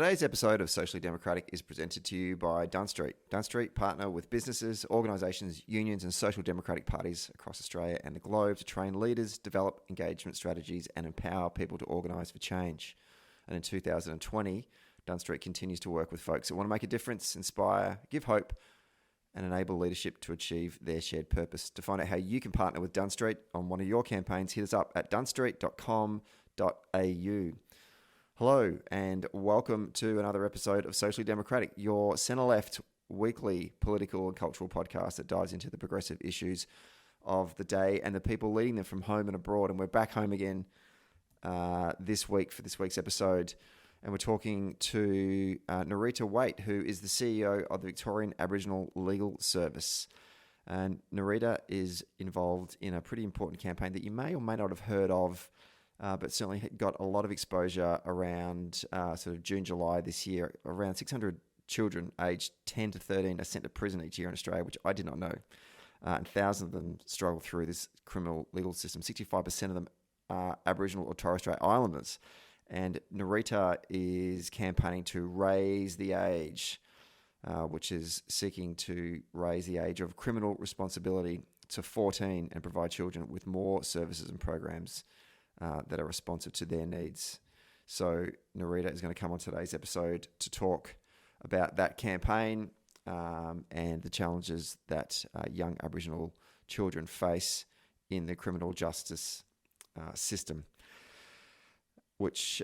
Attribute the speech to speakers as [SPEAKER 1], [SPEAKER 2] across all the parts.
[SPEAKER 1] Today's episode of Socially Democratic is presented to you by Dunn Street. Dunn Street partner with businesses, organisations, unions and social democratic parties across Australia and the globe to train leaders, develop engagement strategies and empower people to organise for change. And in 2020, Dunn Street continues to work with folks that want to make a difference, inspire, give hope and enable leadership to achieve their shared purpose. To find out how you can partner with Dunn Street on one of your campaigns, hit us up at dunnstreet.com.au. Hello and welcome to another episode of Socially Democratic, your centre-left weekly political and cultural podcast that dives into the progressive issues of the day and the people leading them from home and abroad. And we're back home again this week for this week's episode. And we're talking to Nerita Waight, who is the CEO of the Victorian Aboriginal Legal Service. And Nerita is involved in a pretty important campaign that you may or may not have heard of, but certainly got a lot of exposure around sort of June, July this year. Around 600 children aged 10 to 13 are sent to prison each year in Australia, which I did not know. And thousands of them struggle through this criminal legal system. 65% of them are Aboriginal or Torres Strait Islanders. And Nerita is campaigning to raise the age, which is seeking to raise the age of criminal responsibility to 14 and provide children with more services and programs that are responsive to their needs. So Nerita is going to come on today's episode to talk about that campaign and the challenges that young Aboriginal children face in the criminal justice system, which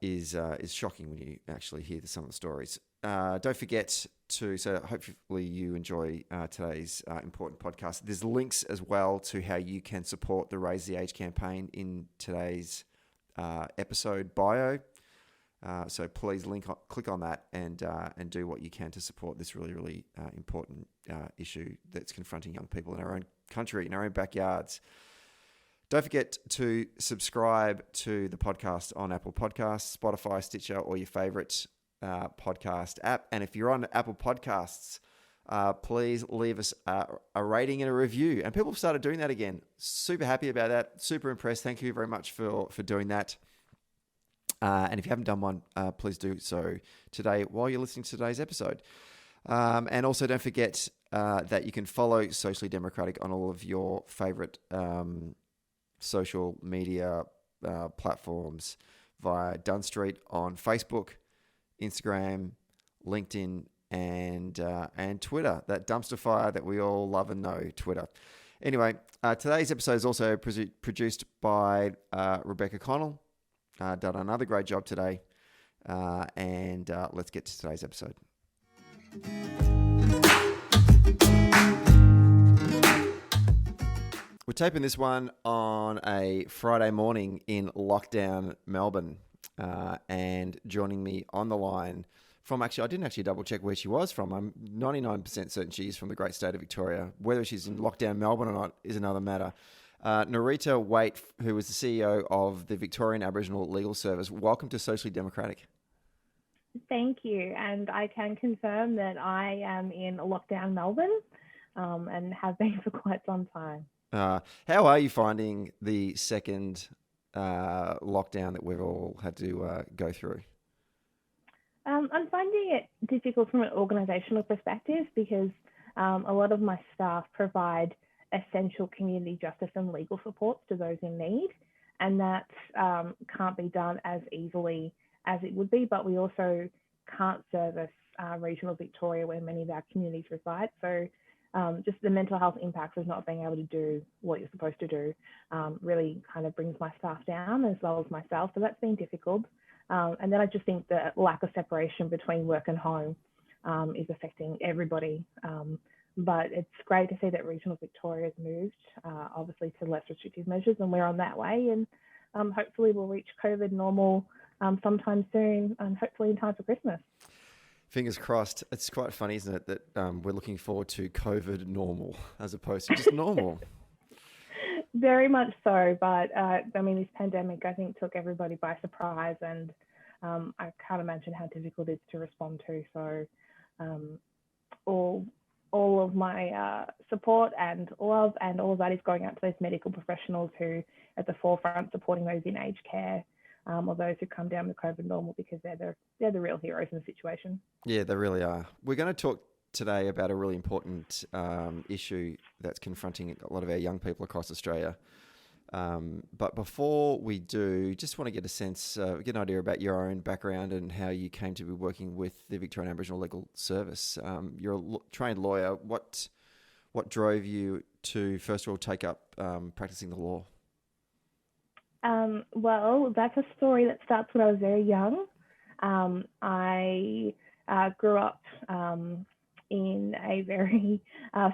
[SPEAKER 1] is shocking when you actually hear some of the stories. Don't forget so hopefully you enjoy today's important podcast. There's links as well to how you can support the Raise the Age campaign in today's episode bio. So please click on that and do what you can to support this really, really important issue that's confronting young people in our own country, in our own backyards. Don't forget to subscribe to the podcast on Apple Podcasts, Spotify, Stitcher, or your favourite podcast app. And if you're on Apple Podcasts, please leave us a rating and a review. And people have started doing that again. Super happy about that. Super impressed. Thank you very much for doing that. And if you haven't done one, please do so today while you're listening to today's episode. And also don't forget that you can follow Socially Democratic on all of your favourite social media platforms via Dunn Street on Facebook, Instagram, LinkedIn, and Twitter. That dumpster fire that we all love and know, Twitter. Anyway, today's episode is also produced by Rebecca Connell. Done another great job today. And let's get to today's episode. We're taping this one on a Friday morning in lockdown Melbourne. And joining me on the line from, I didn't actually double check where she was from. I'm 99% certain she's from the great state of Victoria. Whether she's in lockdown Melbourne or not is another matter. Nerita Waight, who is the CEO of the Victorian Aboriginal Legal Service. Welcome to Socially Democratic.
[SPEAKER 2] Thank you. And I can confirm that I am in lockdown Melbourne and have been for quite some time.
[SPEAKER 1] How are you finding the second lockdown that we've all had to go through?
[SPEAKER 2] I'm finding it difficult from an organisational perspective because a lot of my staff provide essential community justice and legal support to those in need, and that can't be done as easily as it would be, but we also can't service regional Victoria where many of our communities reside. So just the mental health impacts of not being able to do what you're supposed to do really kind of brings my staff down as well as myself. So that's been difficult. And then I just think the lack of separation between work and home is affecting everybody. But it's great to see that regional Victoria has moved, obviously, to less restrictive measures, and we're on that way. And hopefully we'll reach COVID normal sometime soon, and hopefully in time for Christmas.
[SPEAKER 1] Fingers crossed. It's quite funny, isn't it, that we're looking forward to COVID normal as opposed to just normal.
[SPEAKER 2] Very much so. But this pandemic, I think, took everybody by surprise, and I can't imagine how difficult it is to respond to. So all of my support and love and all of that is going out to those medical professionals who are at the forefront supporting those in aged care or those who come down with COVID normal, because they're the real heroes in the situation.
[SPEAKER 1] Yeah, they really are. We're going to talk today about a really important issue that's confronting a lot of our young people across Australia. But before we do, just want to get a sense, get an idea about your own background and how you came to be working with the Victorian Aboriginal Legal Service. You're a trained lawyer. What drove you to, first of all, take up practicing the law?
[SPEAKER 2] Well, that's a story that starts when I was very young. I grew up in a very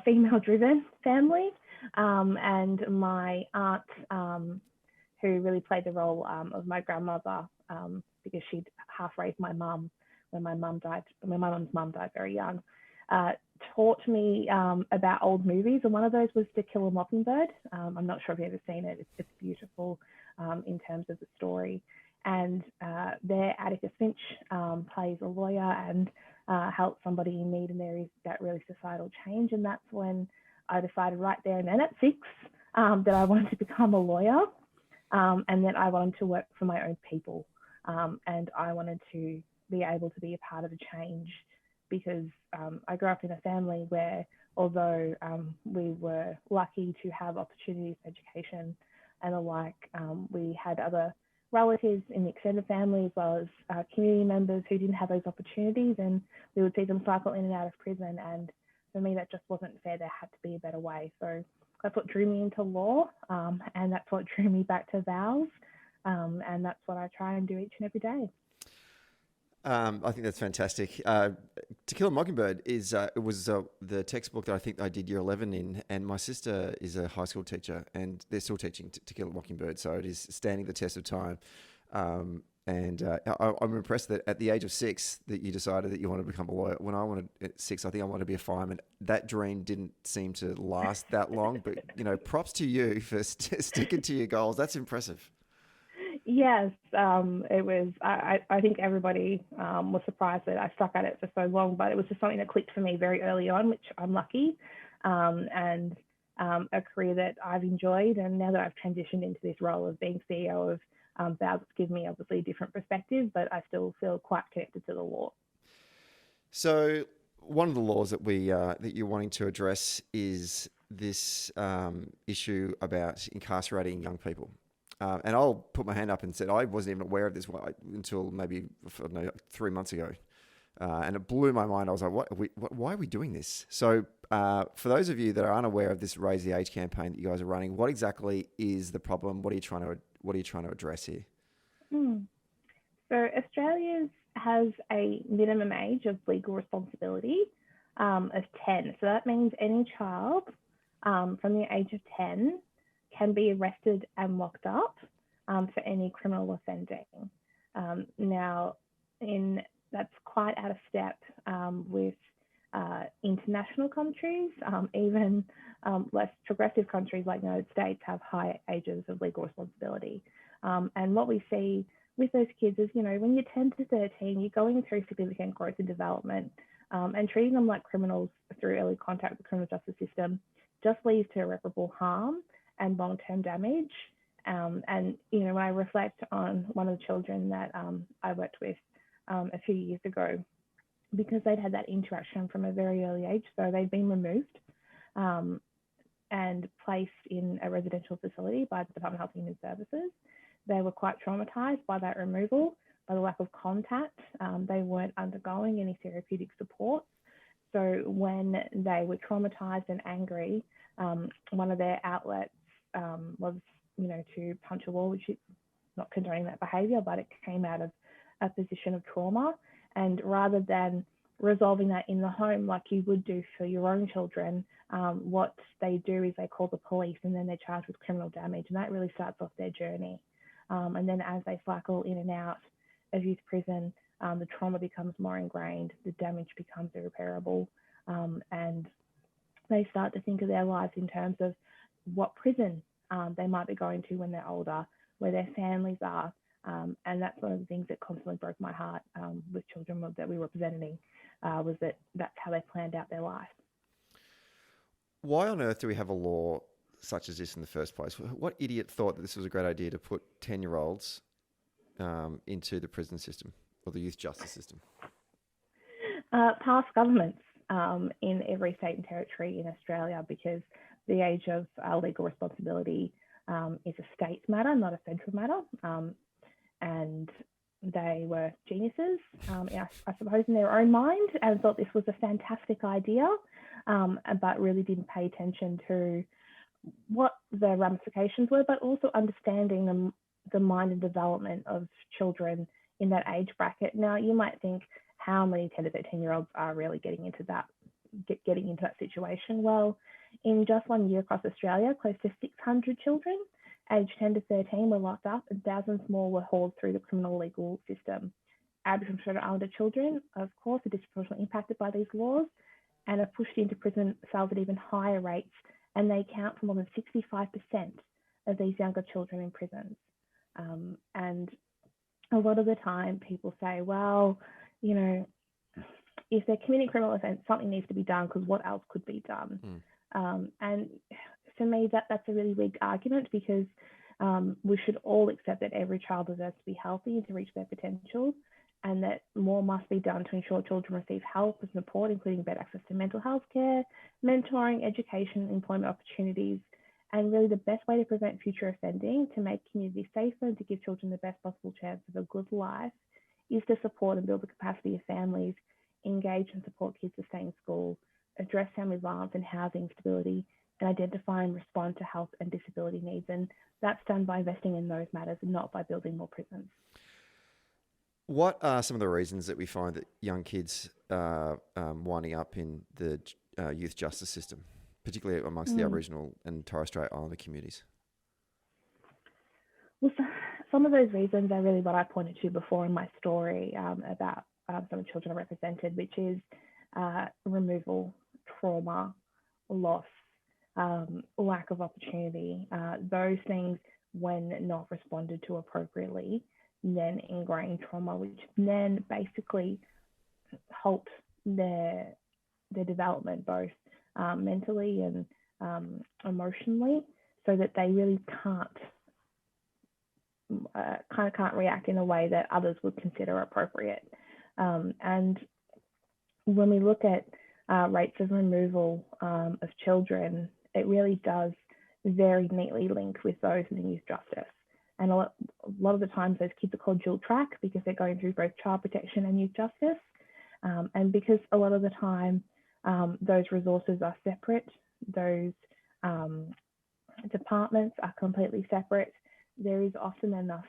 [SPEAKER 2] female-driven family. And my aunt, who really played the role of my grandmother, because she'd half raised my mum when my mum's mum died very young, taught me about old movies. And one of those was To Kill a Mockingbird. I'm not sure if you've ever seen it. It's beautiful in terms of the story. And there, Atticus Finch plays a lawyer and helps somebody in need, and there is that really societal change. And that's when I decided right there and then at 6 that I wanted to become a lawyer, and that I wanted to work for my own people, and I wanted to be able to be a part of a change, because I grew up in a family where, although we were lucky to have opportunities for education and the like, we had other relatives in the extended family as well as community members who didn't have those opportunities, and we would see them cycle in and out of prison. And for me, that just wasn't fair. There had to be a better way. So that's what drew me into law, and that's what drew me back to vows, and that's what I try and do each and every day.
[SPEAKER 1] I think that's fantastic. To Kill a Mockingbird was the textbook that I think I did year 11 in, and my sister is a high school teacher, and they're still teaching To Kill a Mockingbird, so it is standing the test of time. And I'm impressed that at the age of 6 that you decided that you want to become a lawyer. When I wanted at 6, I think I wanted to be a fireman. That dream didn't seem to last that long, but props to you for sticking to your goals. That's impressive.
[SPEAKER 2] Yes, it was. I think everybody was surprised that I stuck at it for so long, but it was just something that clicked for me very early on, which I'm lucky, and a career that I've enjoyed. And now that I've transitioned into this role of being CEO of vows, it's given me obviously a different perspective, but I still feel quite connected to the law.
[SPEAKER 1] So one of the laws that that you're wanting to address is this issue about incarcerating young people. And I'll put my hand up and said I wasn't even aware of this until maybe 3 months ago. And it blew my mind. I was like, why are we doing this? So for those of you that are unaware of this Raise the Age campaign that you guys are running, what exactly is the problem? What are you trying to address here?
[SPEAKER 2] So Australia has a minimum age of legal responsibility of 10. So that means any child from the age of 10 can be arrested and locked up for any criminal offending. Now, that's quite out of step with international countries. Even less progressive countries like the United States have high ages of legal responsibility. And what we see with those kids is, when you're 10 to 13, you're going through significant growth and development, and treating them like criminals through early contact with the criminal justice system just leads to irreparable harm and long-term damage. And, when I reflect on one of the children that I worked with a few years ago, because they'd had that interaction from a very early age, so they'd been removed and placed in a residential facility by the Department of Health and Human Services. They were quite traumatised by that removal, by the lack of contact. They weren't undergoing any therapeutic support. So when they were traumatised and angry, one of their outlets was, to punch a wall, which is not condoning that behaviour, but it came out of a position of trauma. And rather than resolving that in the home like you would do for your own children, what they do is they call the police, and then they're charged with criminal damage, and that really starts off their journey. And then as they cycle in and out of youth prison, the trauma becomes more ingrained, the damage becomes irreparable, and they start to think of their lives in terms of what prison they might be going to when they're older, where their families are. And that's one of the things that constantly broke my heart with children that we were representing, was that that's how they planned out their life.
[SPEAKER 1] Why on earth do we have a law such as this in the first place? What idiot thought that this was a great idea to put 10-year-olds into the prison system or the youth justice system?
[SPEAKER 2] Past governments in every state and territory in Australia, because the age of legal responsibility is a state matter, not a federal matter. And they were geniuses, I suppose, in their own mind, and thought this was a fantastic idea, but really didn't pay attention to what the ramifications were, but also understanding the mind and development of children in that age bracket. Now, you might think, how many 10 to 13-year-olds are really getting into that situation? Well, in just 1 year across Australia, close to 600 children aged 10 to 13 were locked up, and thousands more were hauled through the criminal legal system. Aboriginal and Torres Strait Islander children, of course, are disproportionately impacted by these laws and are pushed into prison cells at even higher rates, and they account for more than 65% of these younger children in prisons. And a lot of the time people say, well, you know, if they're committing criminal offence, something needs to be done, because what else could be done? And for me, that's a really weak argument, because we should all accept that every child deserves to be healthy and to reach their potential, and that more must be done to ensure children receive help and support, including better access to mental health care, mentoring, education, employment opportunities, and really the best way to prevent future offending, to make communities safer and to give children the best possible chance of a good life, is to support and build the capacity of families, engage and support kids to stay in school, address family violence and housing instability, and identify and respond to health and disability needs. And that's done by investing in those matters and not by building more prisons.
[SPEAKER 1] What are some of the reasons that we find that young kids are winding up in the youth justice system, particularly amongst the Aboriginal and Torres Strait Islander communities?
[SPEAKER 2] Well, some of those reasons are really what I pointed to before in my story about some of the children are represented, which is removal, trauma, loss, lack of opportunity. Those things, when not responded to appropriately, then ingrain trauma, which then basically halt their development, both mentally and emotionally, so that they really can't react in a way that others would consider appropriate. And when we look at rates of removal of children, it really does very neatly link with those in youth justice. And a lot of the times those kids are called dual track because they're going through both child protection and youth justice. And because a lot of the time those resources are separate, those departments are completely separate, there is often enough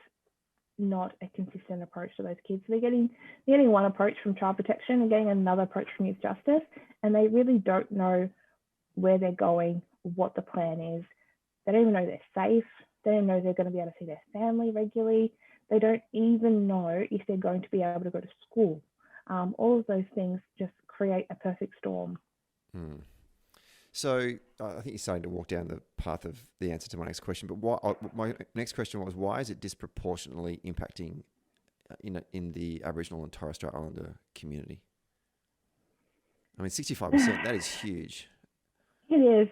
[SPEAKER 2] not a consistent approach to those kids. They're getting one approach from child protection and getting another approach from youth justice, and they really don't know where they're going, what the plan is. They don't even know they're safe. They don't know they're going to be able to see their family regularly. They don't even know if they're going to be able to go to school. All of those things just create a perfect storm.
[SPEAKER 1] So I think you're starting to walk down the path of the answer to my next question. But my next question was, why is it disproportionately impacting in the Aboriginal and Torres Strait Islander community? I mean, 65%, that is huge.
[SPEAKER 2] It is.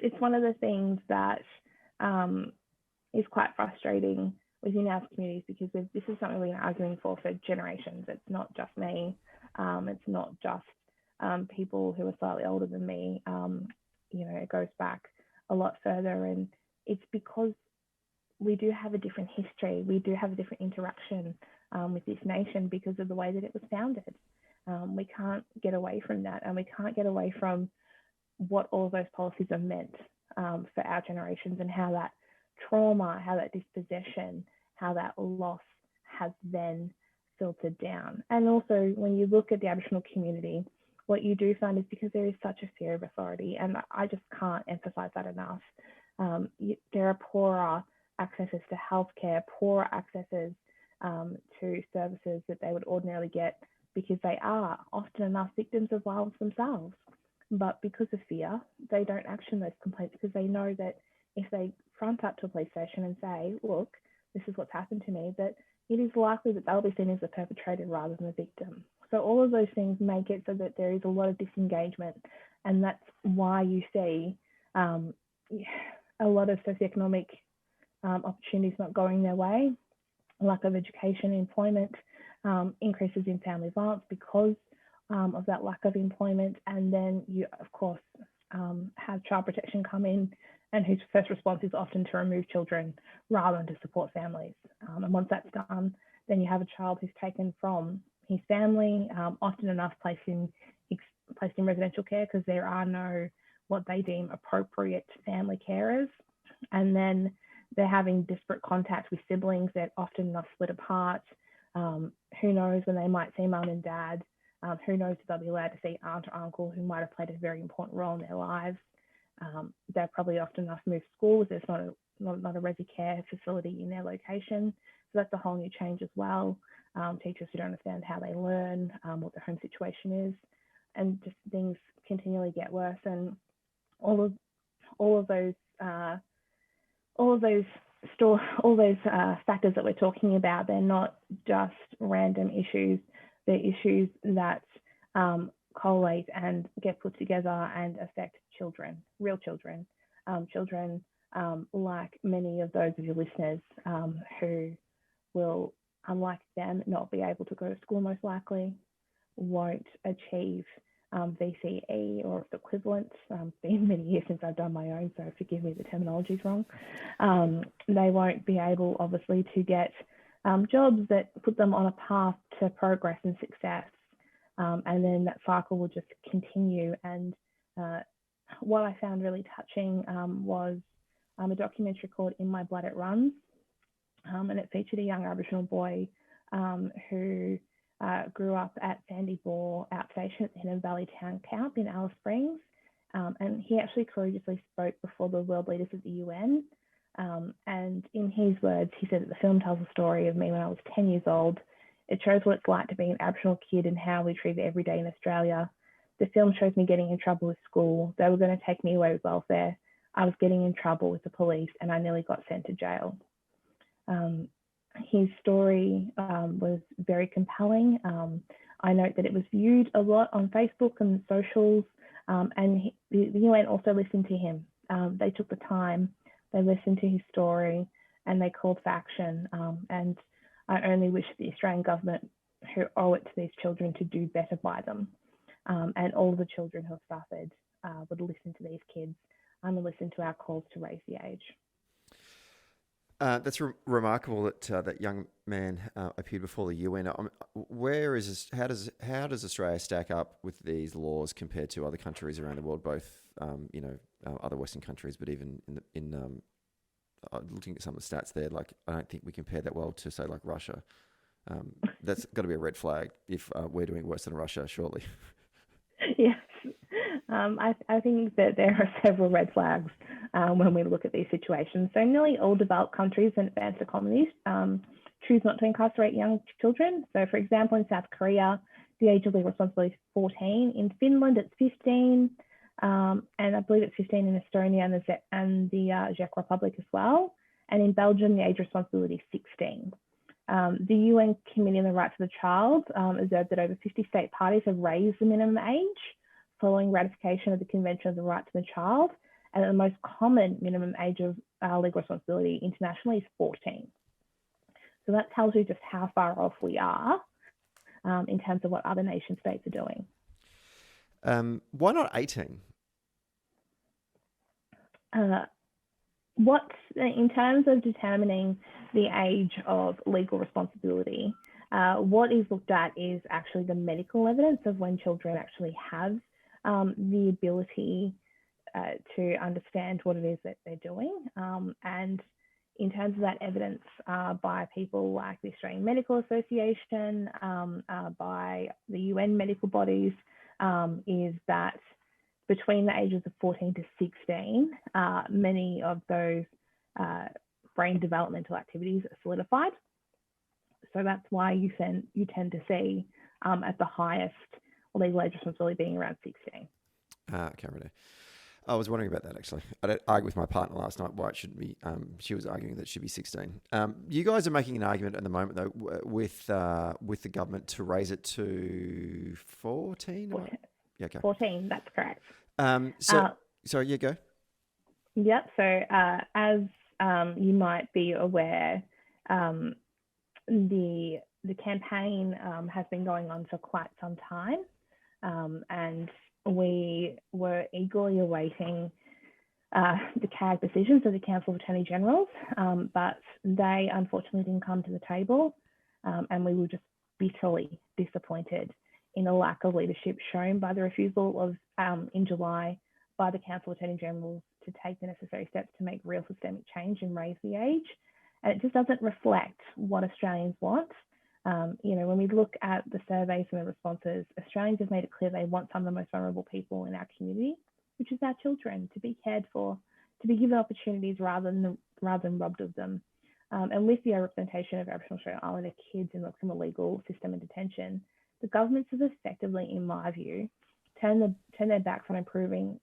[SPEAKER 2] It's one of the things that is quite frustrating within our communities, because this is something we've been arguing for generations. It's not just me. It's not just people who are slightly older than me. It goes back a lot further, and it's because we do have a different history. We do have a different interaction with this nation because of the way that it was founded. We can't get away from that, and we can't get away from what all of those policies are meant for our generations, and how that trauma, how that dispossession, how that loss has then filtered down. And also, when you look at the Aboriginal community, what you do find is, because there is such a fear of authority, and I just can't emphasize that enough, there are poorer accesses to healthcare, poorer accesses to services that they would ordinarily get, because they are often enough victims of violence themselves. But because of fear, they don't action those complaints, because they know that if they front up to a police station and say, look, this is what's happened to me, that it is likely that they'll be seen as the perpetrator rather than the victim. So all of those things make it so that there is a lot of disengagement, and that's why you see a lot of socioeconomic opportunities not going their way, lack of education, employment, increases in family violence because of that lack of employment. And then you, of course, have child protection come in, and whose first response is often to remove children rather than to support families. And once that's done, then you have a child who's taken from his family, often enough placed in residential care because there are no what they deem appropriate family carers. And then they're having disparate contact with siblings that often enough split apart. Who knows when they might see mum and dad? Who knows if they'll be allowed to see aunt or uncle who might have played a very important role in their lives. They're probably often enough moved schools. There's not a resi care facility in their location. So that's a whole new change as well. Teachers who don't understand how they learn, what their home situation is, and just things continually get worse. And all of those factors that we're talking about, they're not just random issues. They're issues that collate and get put together and affect children, real children, children like many of those of your listeners who will, unlike them, not be able to go to school most likely, won't achieve VCE or its equivalent. It's been many years since I've done my own, so forgive me if the terminology's wrong. They won't be able, obviously, to get jobs that put them on a path to progress and success. And then that cycle will just continue. And what I found really touching was a documentary called In My Blood It Runs. And it featured a young Aboriginal boy who grew up at Sandy Bore Outstation in a Valley Town camp in Alice Springs. And he actually courageously spoke before the world leaders at the UN. And in his words, he said that the film tells a story of me when I was 10 years old. It shows what it's like to be an Aboriginal kid and how we treat it every day in Australia. The film shows me getting in trouble with school. They were going to take me away with welfare. I was getting in trouble with the police and I nearly got sent to jail. His story was very compelling. I note that it was viewed a lot on Facebook and socials, and the UN also listened to him. They took the time, they listened to his story, and they called for action. And I only wish the Australian government, who owe it to these children, to do better by them. And all the children who have suffered would listen to these kids and listen to our calls to raise the age.
[SPEAKER 1] That's remarkable that that young man appeared before the UN. Where is this, how does Australia stack up with these laws compared to other countries around the world, both other Western countries, but even in looking at some of the stats there, like I don't think we compare that well to say like Russia. That's got to be a red flag if we're doing worse than Russia, surely.
[SPEAKER 2] Yes. I think that there are several red flags when we look at these situations. So nearly all developed countries and advanced economies choose not to incarcerate young children. So for example, in South Korea, the age of legal responsibility is 14. In Finland, it's 15. And I believe it's 15 in Estonia and the Czech Republic as well. And in Belgium, the age of responsibility is 16. The UN Committee on the Rights of the Child observed that over 50 state parties have raised the minimum age following ratification of the Convention of the Rights of the Child, and the most common minimum age of legal responsibility internationally is 14. So that tells you just how far off we are in terms of what other nation states are doing.
[SPEAKER 1] Why not 18?
[SPEAKER 2] In terms of determining the age of legal responsibility, what is looked at is actually the medical evidence of when children actually have the ability to understand what it is that they're doing. And in terms of that evidence by people like the Australian Medical Association, by the UN medical bodies, is that between the ages of 14 to 16, many of those brain developmental activities are solidified. So that's why you tend to see at the highest legal age responsibility being around 16.
[SPEAKER 1] Okay, right. I was wondering about that actually. I argued with my partner last night why it shouldn't be. She was arguing that it should be 16. You guys are making an argument at the moment though with the government to raise it to 14.
[SPEAKER 2] 14.
[SPEAKER 1] Yeah, okay.
[SPEAKER 2] 14. That's correct.
[SPEAKER 1] Sorry, yeah, go.
[SPEAKER 2] Yep. So as you might be aware, the campaign has been going on for quite some time, and we were eagerly awaiting the CAG decisions of the Council of Attorney Generals, but they unfortunately didn't come to the table, and we were just bitterly disappointed in the lack of leadership shown by the refusal of, in July, by the Council of Attorney Generals to take the necessary steps to make real systemic change and raise the age. And it just doesn't reflect what Australians want. When we look at the surveys and the responses, Australians have made it clear they want some of the most vulnerable people in our community, which is our children, to be cared for, to be given opportunities rather than robbed of them. And with the representation of Aboriginal and Strait Islander kids in the criminal legal system and detention, the governments have effectively, in my view, turned their backs on improving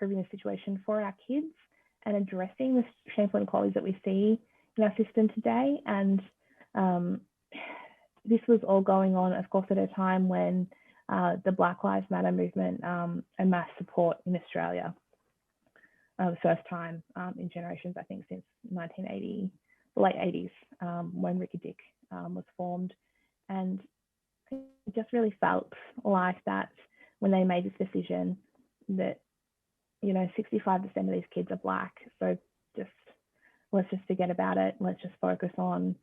[SPEAKER 2] the situation for our kids and addressing the shameful inequalities that we see in our system today. And this was all going on, of course, at a time when the Black Lives Matter movement amassed support in Australia. The first time in generations, I think, since 1980, the late 80s, when Ricky Dick was formed. And it just really felt like that when they made this decision that, 65% of these kids are Black. So let's just forget about it. Let's just focus on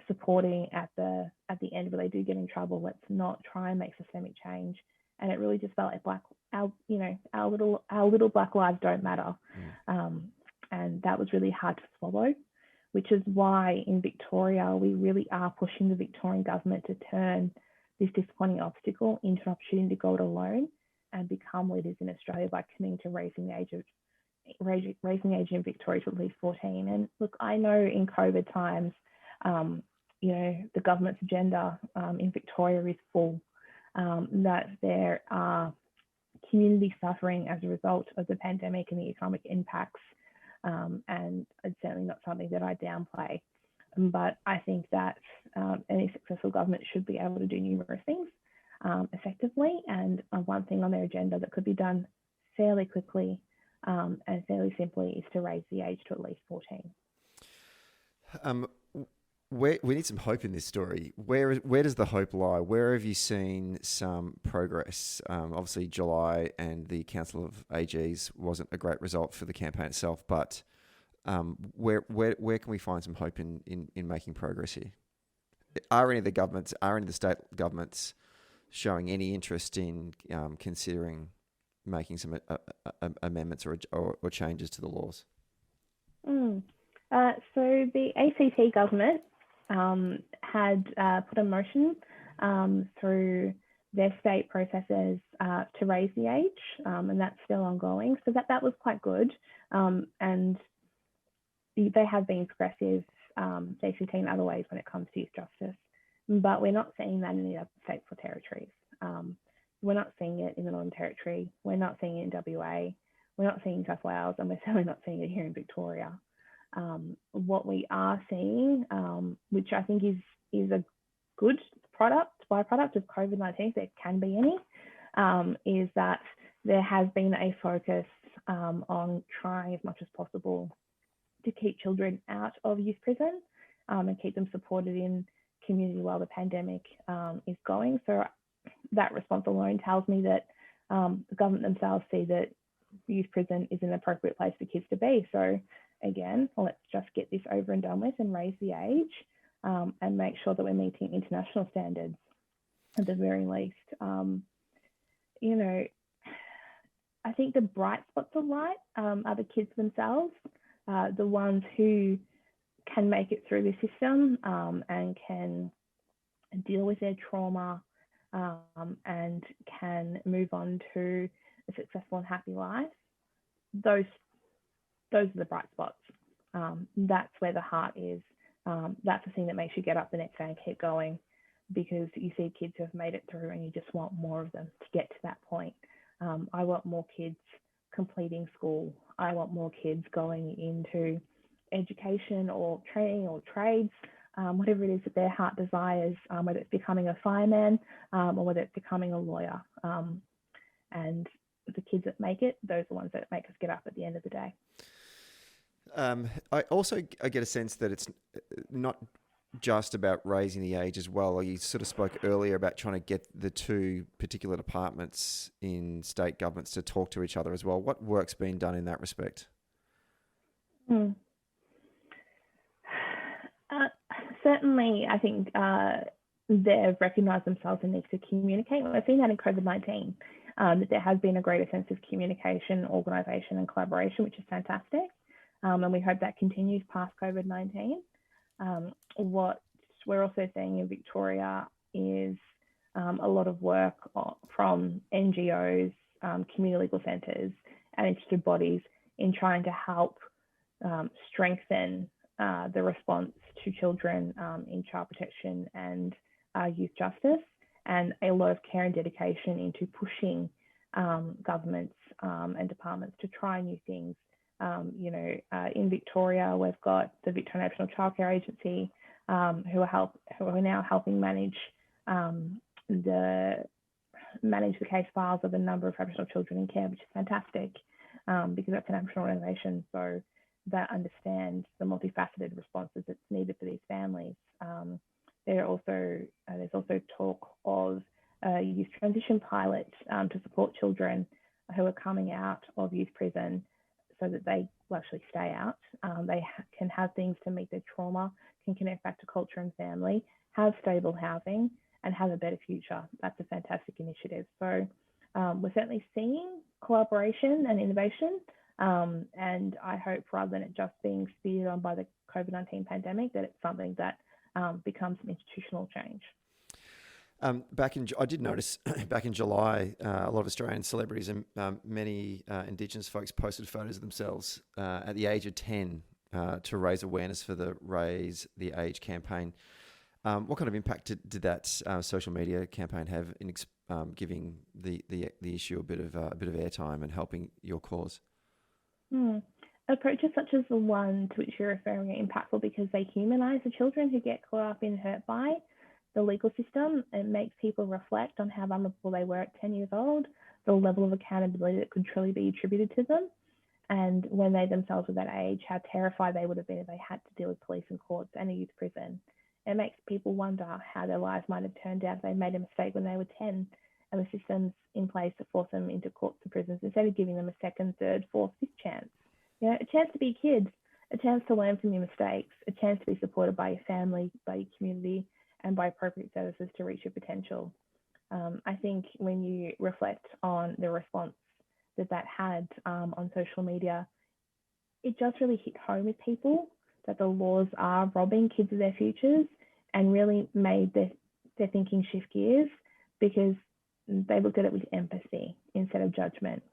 [SPEAKER 2] supporting at the end where they do get in trouble. Let's not try and make systemic change. And it really just felt like our little Black lives don't matter. And that was really hard to swallow, which is why in Victoria, we really are pushing the Victorian government to turn this disappointing obstacle into an opportunity to go it alone and become leaders in Australia by committing to raising the age in Victoria to at least 14. And look, I know in COVID times, the government's agenda in Victoria is full, that there are communities suffering as a result of the pandemic and the economic impacts. And it's certainly not something that I downplay. But I think that any successful government should be able to do numerous things effectively. And one thing on their agenda that could be done fairly quickly and fairly simply is to raise the age to at least 14.
[SPEAKER 1] We need some hope in this story. Where does the hope lie? Where have you seen some progress? Obviously, July and the Council of AGs wasn't a great result for the campaign itself, but where can we find some hope in making progress here? Are any of the state governments showing any interest in considering making some amendments or changes to the laws?
[SPEAKER 2] So the ACT government had put a motion through their state processes to raise the age, and that's still ongoing. So that was quite good, and they have been progressive, the ACT in other ways when it comes to youth justice, but we're not seeing that in the other states or territories. We're not seeing it in the Northern Territory. We're not seeing it in WA. We're not seeing it in New South Wales, and we're certainly not seeing it here in Victoria. What we are seeing, which I think is a good byproduct of COVID-19, if there can be any, is that there has been a focus on trying as much as possible to keep children out of youth prison and keep them supported in community while the pandemic is going. So that response alone tells me that the government themselves see that youth prison is an appropriate place for kids to be. So again, let's just get this over and done with and raise the age and make sure that we're meeting international standards at the very least. I think the bright spots of light are the kids themselves, the ones who can make it through the system and can deal with their trauma and can move on to a successful and happy life. Those are the bright spots. That's where the heart is. That's the thing that makes you get up the next day and keep going, because you see kids who have made it through and you just want more of them to get to that point. I want more kids completing school. I want more kids going into education or training or trades, whatever it is that their heart desires, whether it's becoming a fireman or whether it's becoming a lawyer. And the kids that make it, those are the ones that make us get up at the end of the day.
[SPEAKER 1] I get a sense that it's not just about raising the age as well. You sort of spoke earlier about trying to get the two particular departments in state governments to talk to each other as well. What work's been done in that respect?
[SPEAKER 2] Hmm. Certainly, I think they've recognised themselves and need to communicate. We've seen that in COVID-19, that there has been a greater sense of communication, organisation and collaboration, which is fantastic. And we hope that continues past COVID-19. What we're also seeing in Victoria is a lot of work from NGOs, community legal centres and interested bodies in trying to help strengthen the response to children in child protection and youth justice, and a lot of care and dedication into pushing governments and departments to try new things. In Victoria, we've got the Victorian National Childcare Agency who are now helping manage the case files of a number of Aboriginal children in care, which is fantastic because that's an Aboriginal organisation, so that understands the multifaceted responses that's needed for these families. There's also talk of a youth transition pilot to support children who are coming out of youth prison so that they will actually stay out. They can have things to meet their trauma, can connect back to culture and family, have stable housing and have a better future. That's a fantastic initiative. So we're certainly seeing collaboration and innovation. And I hope rather than it just being speared on by the COVID-19 pandemic, that it's something that becomes an institutional change.
[SPEAKER 1] I did notice back in July, a lot of Australian celebrities and many Indigenous folks posted photos of themselves at the age of 10 to raise awareness for the Raise the Age campaign. What kind of impact did that social media campaign have in giving the issue a bit of airtime and helping your cause?
[SPEAKER 2] Approaches such as the one to which you're referring are impactful because they humanise the children who get caught up in hurt by the legal system. It makes people reflect on how vulnerable they were at 10 years old, the level of accountability that could truly be attributed to them, and when they themselves were that age, how terrified they would have been if they had to deal with police and courts and a youth prison. It makes people wonder how their lives might have turned out if they made a mistake when they were 10 and the systems in place to force them into courts and prisons instead of giving them a second, third, fourth, fifth chance. A chance to be kids, a chance to learn from your mistakes, a chance to be supported by your family, by your community, and by appropriate services to reach your potential. I think when you reflect on the response that had on social media, it just really hit home with people that the laws are robbing kids of their futures and really made their thinking shift gears because they looked at it with empathy instead of judgment.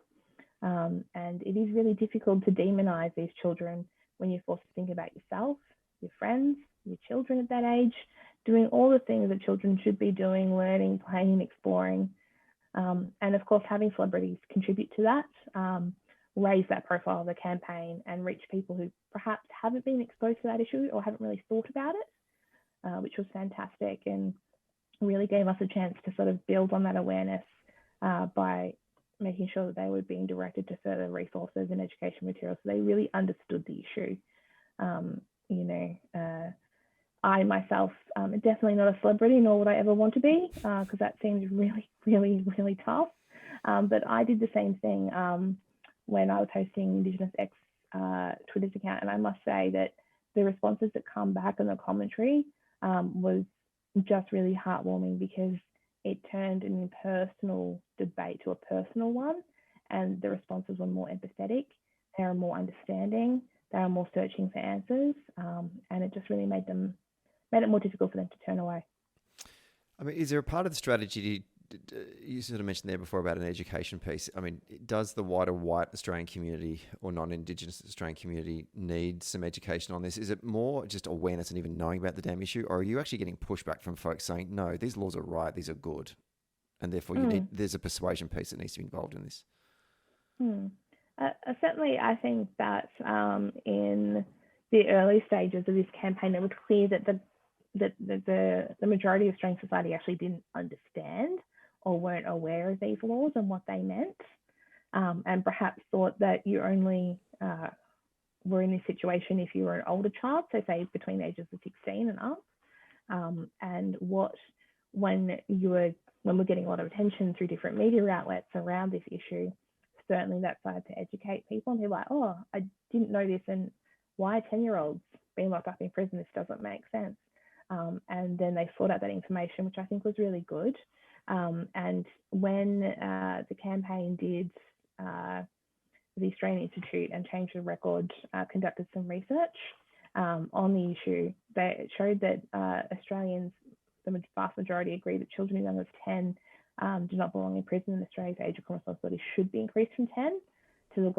[SPEAKER 2] And it is really difficult to demonise these children when you're forced to think about yourself, your friends, your children at that age, doing all the things that children should be doing, learning, playing, exploring. And of course, having celebrities contribute to that, raise that profile of the campaign and reach people who perhaps haven't been exposed to that issue or haven't really thought about it, which was fantastic and really gave us a chance to sort of build on that awareness by making sure that they were being directed to further resources and education materials so they really understood the issue. I myself am definitely not a celebrity, nor would I ever want to be, because that seems really, really, really tough. But I did the same thing when I was hosting Indigenous X Twitter's account, and I must say that the responses that come back and the commentary was just really heartwarming because it turned an impersonal debate to a personal one, and the responses were more empathetic, they were more understanding, they were more searching for answers, and it just really made it more difficult for them to turn away.
[SPEAKER 1] I mean, is there a part of the strategy, you sort of mentioned there before about an education piece, I mean, does the wider white Australian community or non-Indigenous Australian community need some education on this? Is it more just awareness and even knowing about the damn issue, or are you actually getting pushback from folks saying, no, these laws are right, these are good, and therefore there's a persuasion piece that needs to be involved in this?
[SPEAKER 2] Certainly, I think that in the early stages of this campaign, it was clear that the majority of Australian society actually didn't understand or weren't aware of these laws and what they meant, and perhaps thought that you only were in this situation if you were an older child, so say between the ages of 16 and up, and when we're getting a lot of attention through different media outlets around this issue, certainly that started to educate people, and they're like, oh, I didn't know this, and why are 10-year-olds being locked up in prison? This doesn't make sense. And then they sought out that information, which I think was really good. And when the campaign did the Australian Institute and Change the Record conducted some research on the issue, they showed that Australians, the vast majority, agree that children as young as 10 do not belong in prison, and Australia's age of criminal responsibility should be increased from 10 to the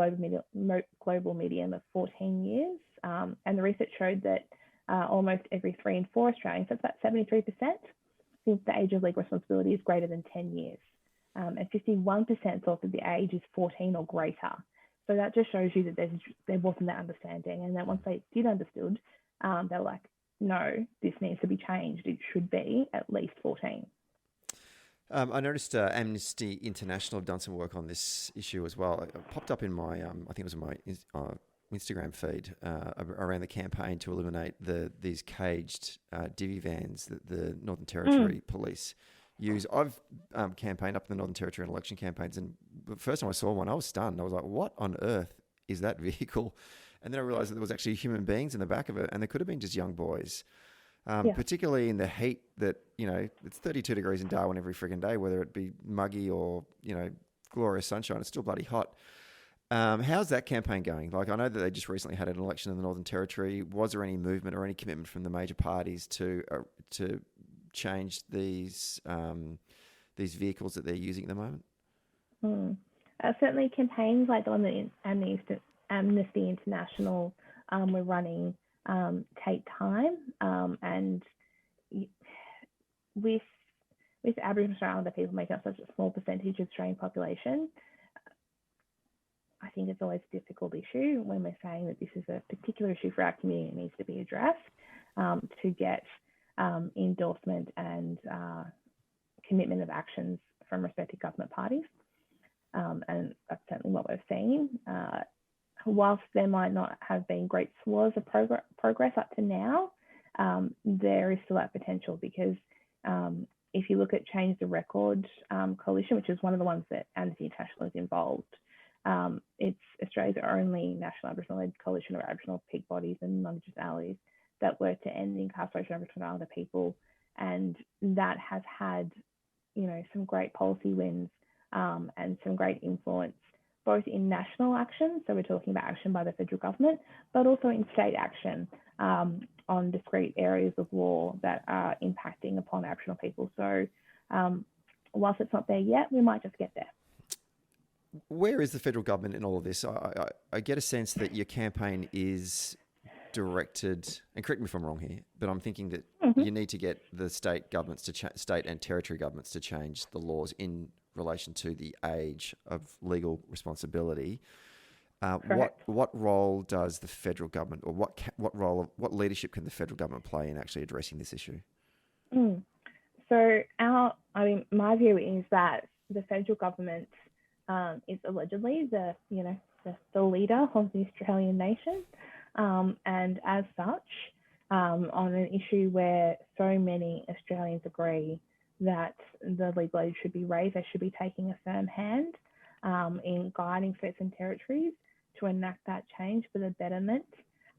[SPEAKER 2] global median of 14 years. And the research showed that almost every 3 in 4 Australians, that's about 73%, think the age of legal responsibility is greater than 10 years. And 51% thought that the age is 14 or greater. So that just shows you that there wasn't that understanding, and that once they did understood, they were like, no, this needs to be changed. It should be at least 14.
[SPEAKER 1] I noticed Amnesty International have done some work on this issue as well. It popped up in my, I think it was in my Instagram feed around the campaign to eliminate these caged divvy vans that the Northern Territory Police use. I've campaigned up in the Northern Territory in election campaigns, and the first time I saw one, I was stunned. I was like, what on earth is that vehicle? And then I realised that there was actually human beings in the back of it, and there could have been just young boys. Particularly in the heat that, it's 32 degrees in Darwin every frigging day, whether it be muggy or, glorious sunshine, it's still bloody hot. How's that campaign going? Like, I know that they just recently had an election in the Northern Territory. Was there any movement or any commitment from the major parties to change these vehicles that they're using at the moment?
[SPEAKER 2] Certainly campaigns like the one that Amnesty International were running take time, and with Aboriginal Strait Islander people making up such a small percentage of Australian population, I think it's always a difficult issue when we're saying that this is a particular issue for our community and needs to be addressed, to get endorsement and commitment of actions from respective government parties. And that's certainly what we've seen. Whilst there might not have been great swaths of progress up to now, there is still that potential, because if you look at Change the Record coalition, which is one of the ones that Amnesty International is involved, it's Australia's only national Aboriginal-led coalition of Aboriginal peak bodies and non-Indigenous allies that work to end the incarceration of Aboriginal Islander people, and that has had, some great policy wins and some great influence, both in national action, so we're talking about action by the federal government, but also in state action on discrete areas of law that are impacting upon Aboriginal people. So whilst it's not there yet, we might just get there.
[SPEAKER 1] Where is the federal government in all of this? I get a sense that your campaign is directed, and correct me if I'm wrong here, but I'm thinking that you need to get the state governments state and territory governments to change the laws in relation to the age of legal responsibility. What role does the federal government, or what leadership can the federal government play in actually addressing this issue?
[SPEAKER 2] So my view is that the federal government is allegedly the leader of the Australian nation, and as such, on an issue where so many Australians agree that the legal age should be raised, they should be taking a firm hand in guiding states and territories to enact that change for the betterment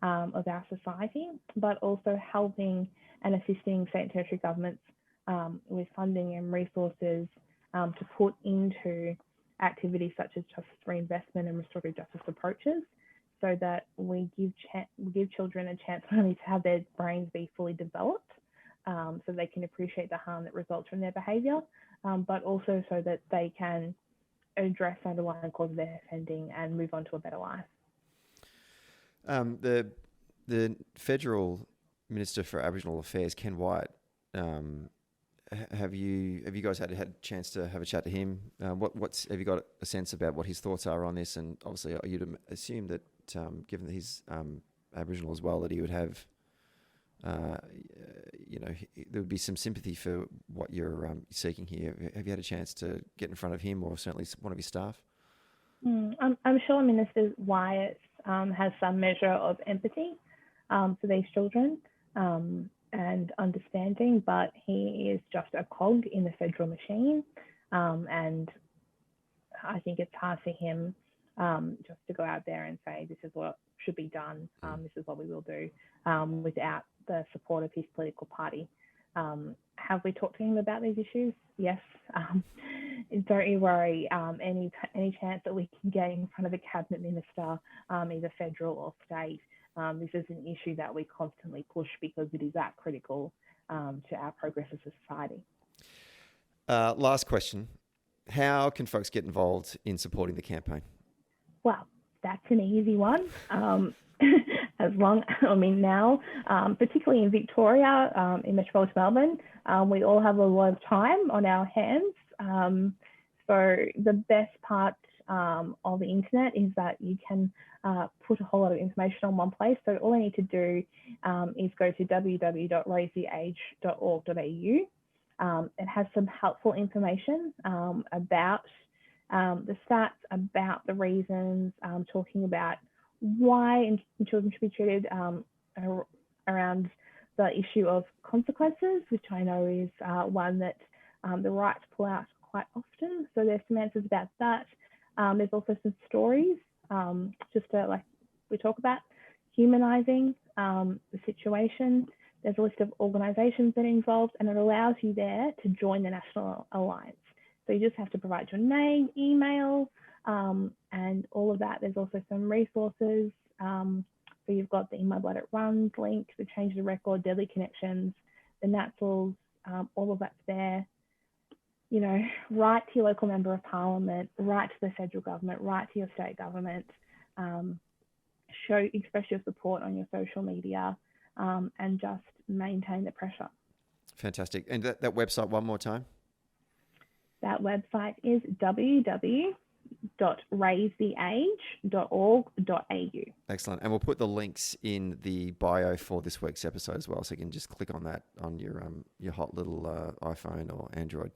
[SPEAKER 2] of our society, but also helping and assisting state and territory governments with funding and resources to put into activities such as justice reinvestment and restorative justice approaches, so that we give children a chance not only to have their brains be fully developed, so they can appreciate the harm that results from their behaviour, but also so that they can address the underlying cause of their offending and move on to a better life.
[SPEAKER 1] The Federal Minister for Aboriginal Affairs, Ken Wyatt, have you guys had a chance to have a chat to him? Have you got a sense about what his thoughts are on this? And obviously, you'd assume that given that he's Aboriginal as well, that he would have, there would be some sympathy for what you're seeking here. Have you had a chance to get in front of him, or certainly one of his staff?
[SPEAKER 2] I'm sure Minister Wyatt has some measure of empathy for these children and understanding, but he is just a cog in the federal machine. And I think it's hard for him just to go out there and say, this is what should be done, this is what we will do, without the support of his political party. Have we talked to him about these issues? Yes. Don't you worry, any chance that we can get in front of a cabinet minister, either federal or state, this is an issue that we constantly push because it is that critical to our progress as a society.
[SPEAKER 1] Last question. How can folks get involved in supporting the campaign?
[SPEAKER 2] Well, that's an easy one. Now, particularly in Victoria, in metropolitan Melbourne, we all have a lot of time on our hands. So the best part of the internet is that you can put a whole lot of information on one place. So all I need to do is go to www.raisetheage.org.au. It has some helpful information about the stats, about the reasons, talking about why children should be treated around the issue of consequences, which I know is one that the right pull out quite often. So there's some answers about that. There's also some stories, just to, like we talk about, humanising the situation. There's a list of organisations that are involved, and it allows you there to join the National Alliance. So you just have to provide your name, email, and all of that. There's also some resources. So you've got the In My Blood It Runs link, the Change the Record, Deadly Connections, the Naturals, all of that's there. You know, write to your local member of parliament, write to the federal government, write to your state government, express your support on your social media, and just maintain the pressure.
[SPEAKER 1] Fantastic. And that website one more time?
[SPEAKER 2] That website is www.raisetheage.org.au.
[SPEAKER 1] Excellent. And we'll put the links in the bio for this week's episode as well, so you can just click on that on your hot little iPhone or Android.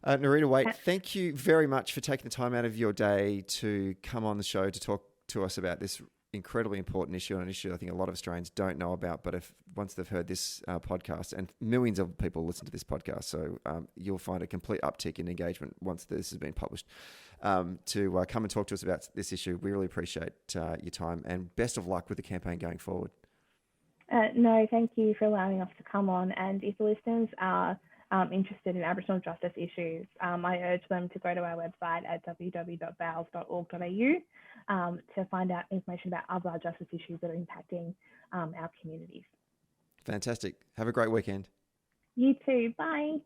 [SPEAKER 1] Nerita Waight, thank you very much for taking the time out of your day to come on the show to talk to us about this incredibly important issue, and an issue I think a lot of Australians don't know about, but once they've heard this podcast, and millions of people listen to this podcast, so you'll find a complete uptick in engagement once this has been published, to come and talk to us about this issue. We really appreciate your time, and best of luck with the campaign going forward.
[SPEAKER 2] No, thank you for allowing us to come on, and if the listeners are interested in Aboriginal justice issues, I urge them to go to our website at www.bowls.org.au to find out information about other justice issues that are impacting our communities.
[SPEAKER 1] Fantastic. Have a great weekend.
[SPEAKER 2] You too. Bye.